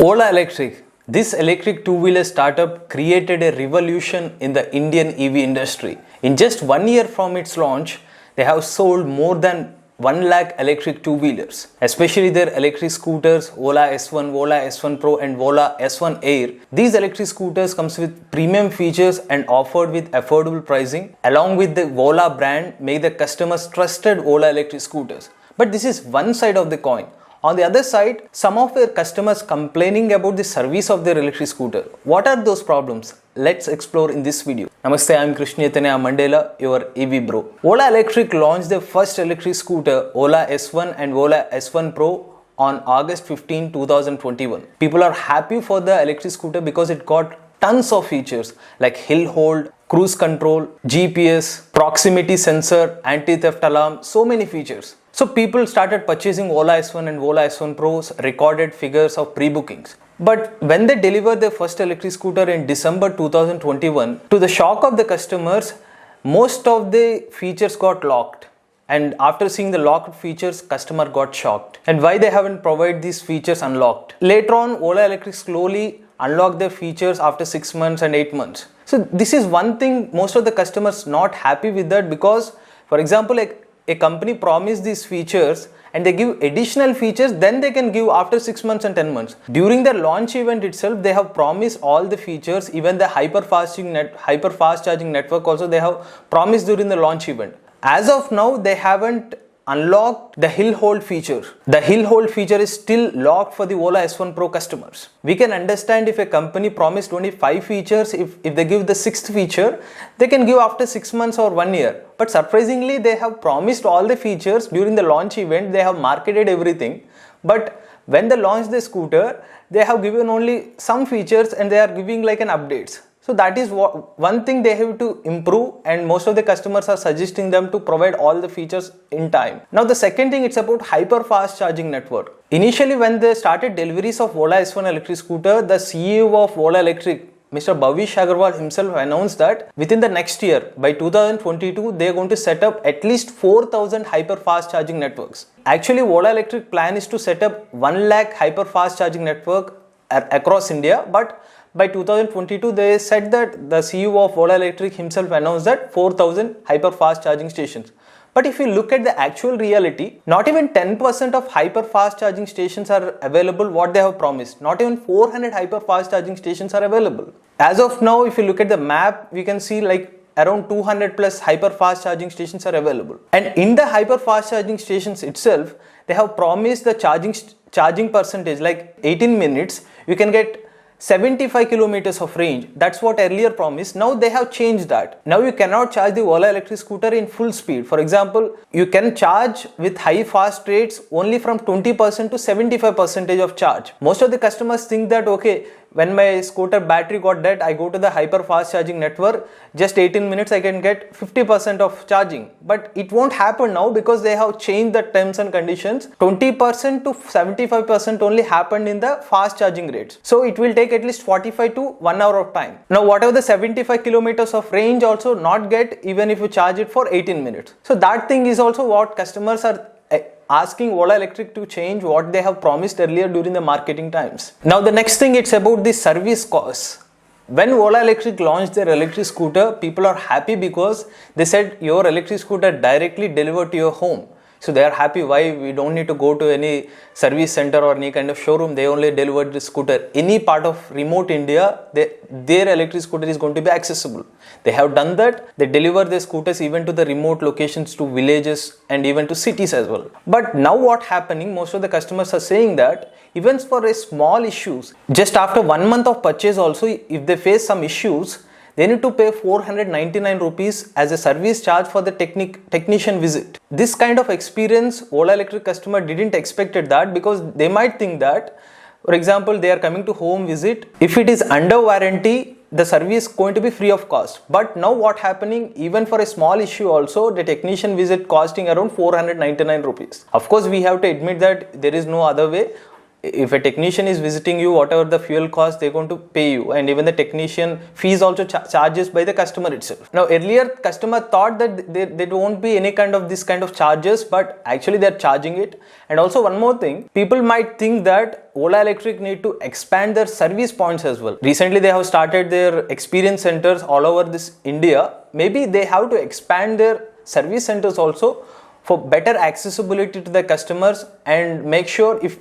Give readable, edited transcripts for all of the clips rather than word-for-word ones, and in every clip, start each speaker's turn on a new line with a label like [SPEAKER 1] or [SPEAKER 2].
[SPEAKER 1] Ola Electric. This electric two-wheeler startup created a revolution in the Indian EV industry. In just 1 year from its launch, they have sold more than 1 lakh electric two-wheelers, especially their electric scooters Ola S1, Ola S1 Pro and Ola S1 Air. These electric scooters comes with premium features and offered with affordable pricing. Along with the Ola brand, make the customers trusted Ola electric scooters. But this is one side of the coin. On the other side, some of their customers complaining about the service of their electric scooter. What are those problems? Let's explore in this video. Namaste, I am Krishna Mandela, your EV bro. Ola Electric launched their first electric scooter, Ola S1 and Ola S1 Pro on August 15, 2021. People are happy for the electric scooter because it got tons of features like hill hold, cruise control, GPS, proximity sensor, anti-theft alarm, so many features. So people started purchasing Ola S1 and Ola S1 Pro's recorded figures of pre-bookings. But when they delivered their first electric scooter in December 2021, to the shock of the customers, most of the features got locked. And after seeing the locked features, customer got shocked. And why they haven't provided these features unlocked? Later on, Ola Electric slowly unlocked their features after 6 months and 8 months. So this is one thing most of the customers not happy with that, because for example, like a company promised these features and they give additional features, then they can give after 6 months and 10 months. During the launch event itself, they have promised all the features, even the hyper-fast charging network also they have promised during the launch event. As of now, they haven't unlocked the hill hold feature. The hill hold feature is still locked for the Ola S1 Pro customers. We can understand if a company promised only 5 features, if they give the 6th feature, they can give after 6 months or 1 year. But surprisingly, they have promised all the features during the launch event. They have marketed everything. But when they launched the scooter, they have given only some features and they are giving like an updates. So that is one thing they have to improve, and most of the customers are suggesting them to provide all the features in time. Now the second thing, it's about hyper-fast charging network. Initially when they started deliveries of Ola S1 electric scooter, the CEO of Ola Electric, Mr. Bhavish Agarwal himself announced that within the next year, by 2022, they are going to set up at least 4,000 hyper-fast charging networks. Actually, Ola Electric plan is to set up 1 lakh hyper-fast charging network across India, but by 2022, they said that the CEO of Ola Electric himself announced that 4,000 hyper-fast charging stations. But if you look at the actual reality, not even 10% of hyper-fast charging stations are available what they have promised. Not even 400 hyper-fast charging stations are available. As of now, if you look at the map, we can see like around 200 plus hyper-fast charging stations are available. And in the hyper-fast charging stations itself, they have promised the charging percentage, like 18 minutes, you can get 75 kilometers of range. That's what earlier promised. Now they have changed that. Now you cannot charge the Ola electric scooter in full speed. For example, you can charge with high fast rates only from 20% to 75% of charge. Most of the customers think that, okay, when my scooter battery got dead, I go to the hyper fast charging network, just 18 minutes I can get 50% of charging. But it won't happen now because they have changed the terms and conditions. 20% to 75% only happened in the fast charging rates. So it will take at least 45 to 1 hour of time. Now whatever the 75 kilometers of range also not get even if you charge it for 18 minutes. So that thing is also what customers are asking Ola Electric to change what they have promised earlier during the marketing times. Now the next thing, it's about the service costs. When Ola Electric launched their electric scooter, people are happy because they said your electric scooter directly delivered to your home. So they are happy. Why? We don't need to go to any service center or any kind of showroom. They only delivered the scooter. Any part of remote India, their electric scooter is going to be accessible. They have done that. They deliver their scooters even to the remote locations, to villages and even to cities as well. But now what's happening, most of the customers are saying that even for a small issues, just after 1 month of purchase also, if they face some issues, they need to pay 499 rupees as a service charge for the technician visit. This kind of experience, Ola Electric customer didn't expected that, because they might think that, for example, they are coming to home visit. If it is under warranty, the service is going to be free of cost. But now what happening, even for a small issue also, the technician visit costing around 499 rupees. Of course, we have to admit that there is no other way. if a technician is visiting you, whatever the fuel cost, they're going to pay you, and even the technician fees also charges by the customer itself. Now earlier customer thought that there won't be any kind of this kind of charges, but actually they're charging it. And also one more thing, people might think that Ola Electric need to expand their service points as well. Recently they have started their experience centers all over this India. Maybe they have to expand their service centers also for better accessibility to the customers, and make sure if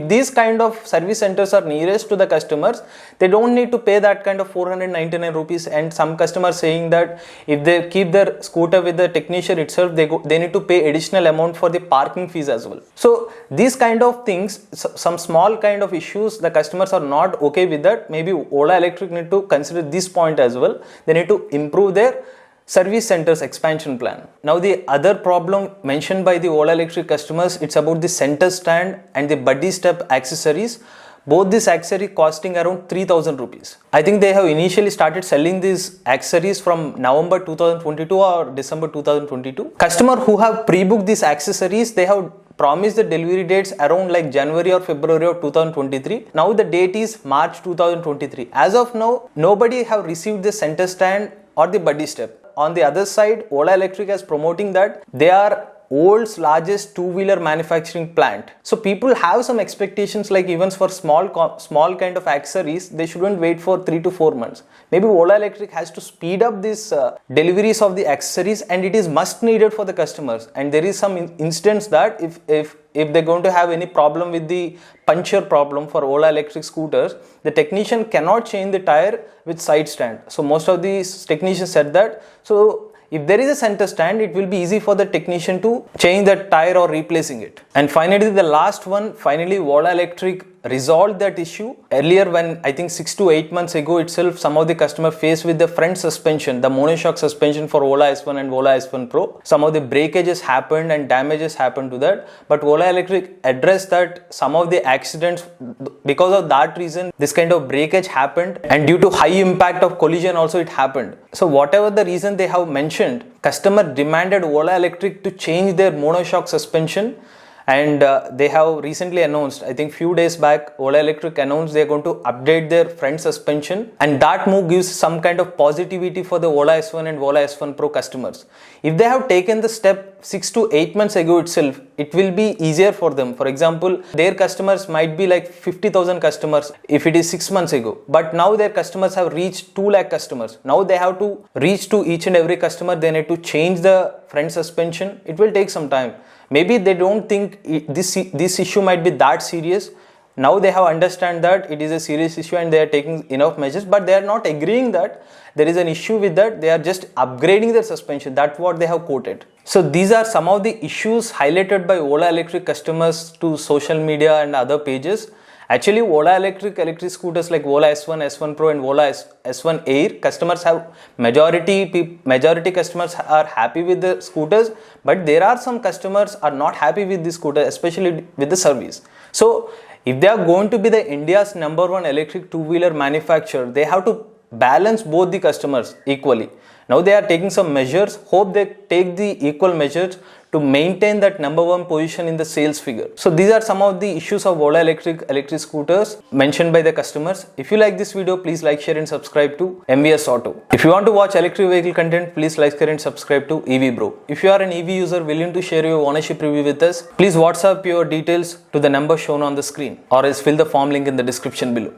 [SPEAKER 1] these kind of service centers are nearest to the customers, they don't need to pay that kind of 499 rupees. And some customers saying that if they keep their scooter with the technician itself, they need to pay additional amount for the parking fees as well. So these kind of things, some small kind of issues, the customers are not okay with that. Maybe Ola Electric need to consider this point as well. They need to improve their service centers expansion plan. Now the other problem mentioned by the Ola Electric customers, it's about the center stand and the buddy step accessories. Both these accessories costing around 3000 rupees. I think they have initially started selling these accessories from November 2022 or December 2022. Customer who have pre-booked these accessories, they have promised the delivery dates around like January or February of 2023. Now the date is March 2023. As of now, nobody have received the center stand or the buddy step. On the other side, Ola Electric is promoting that they are world's largest two-wheeler manufacturing plant. So people have some expectations, like even for small kind of accessories, they shouldn't wait for 3 to 4 months. Maybe Ola Electric has to speed up this deliveries of the accessories, and it is must needed for the customers. And there is some instance that if they're going to have any problem with the puncture problem for Ola Electric scooters, the technician cannot change the tire with side stand. So most of these technicians said that. So if there is a center stand, it will be easy for the technician to change the tire or replacing it. And finally, the last one, finally Ola Electric resolved that issue. Earlier, when I think 6 to 8 months ago itself, some of the customer faced with the front suspension, the monoshock suspension for Ola S1 and Ola S1 Pro. Some of the breakages happened and damages happened to that. But Ola Electric addressed that some of the accidents, because of that reason, this kind of breakage happened, and due to high impact of collision also it happened. So whatever the reason they have mentioned, customer demanded Ola Electric to change their monoshock suspension. And they have recently announced, I think few days back, Ola Electric announced they are going to update their front suspension, and that move gives some kind of positivity for the Ola S1 and Ola S1 Pro customers. If they have taken the step 6 to 8 months ago itself, it will be easier for them. For example, their customers might be like 50,000 customers if it is 6 months ago, but now their customers have reached 2 lakh customers. Now they have to reach to each and every customer, they need to change the front suspension. It will take some time. Maybe they don't think this issue might be that serious. Now they have understand that it is a serious issue and they are taking enough measures, but they are not agreeing that there is an issue with that. They are just upgrading their suspension. That's what they have quoted. So these are some of the issues highlighted by Ola Electric customers to social media and other pages. Actually, Ola electric scooters like Ola S1, S1 Pro and Ola S1 Air, customers have, majority customers are happy with the scooters, but there are some customers are not happy with the scooter, especially with the service. So if they are going to be the India's #1 electric two-wheeler manufacturer, they have to balance both the customers equally. Now they are taking some measures, hope they take the equal measures to maintain that #1 position in the sales figure. So these are some of the issues of Ola electric scooters mentioned by the customers. If you like this video, please like, share and subscribe to MVS Auto. If you want to watch electric vehicle content, please like, share and subscribe to EV Bro. If you are an EV user willing to share your ownership review with us, please WhatsApp your details to the number shown on the screen, or else fill the form link in the description below.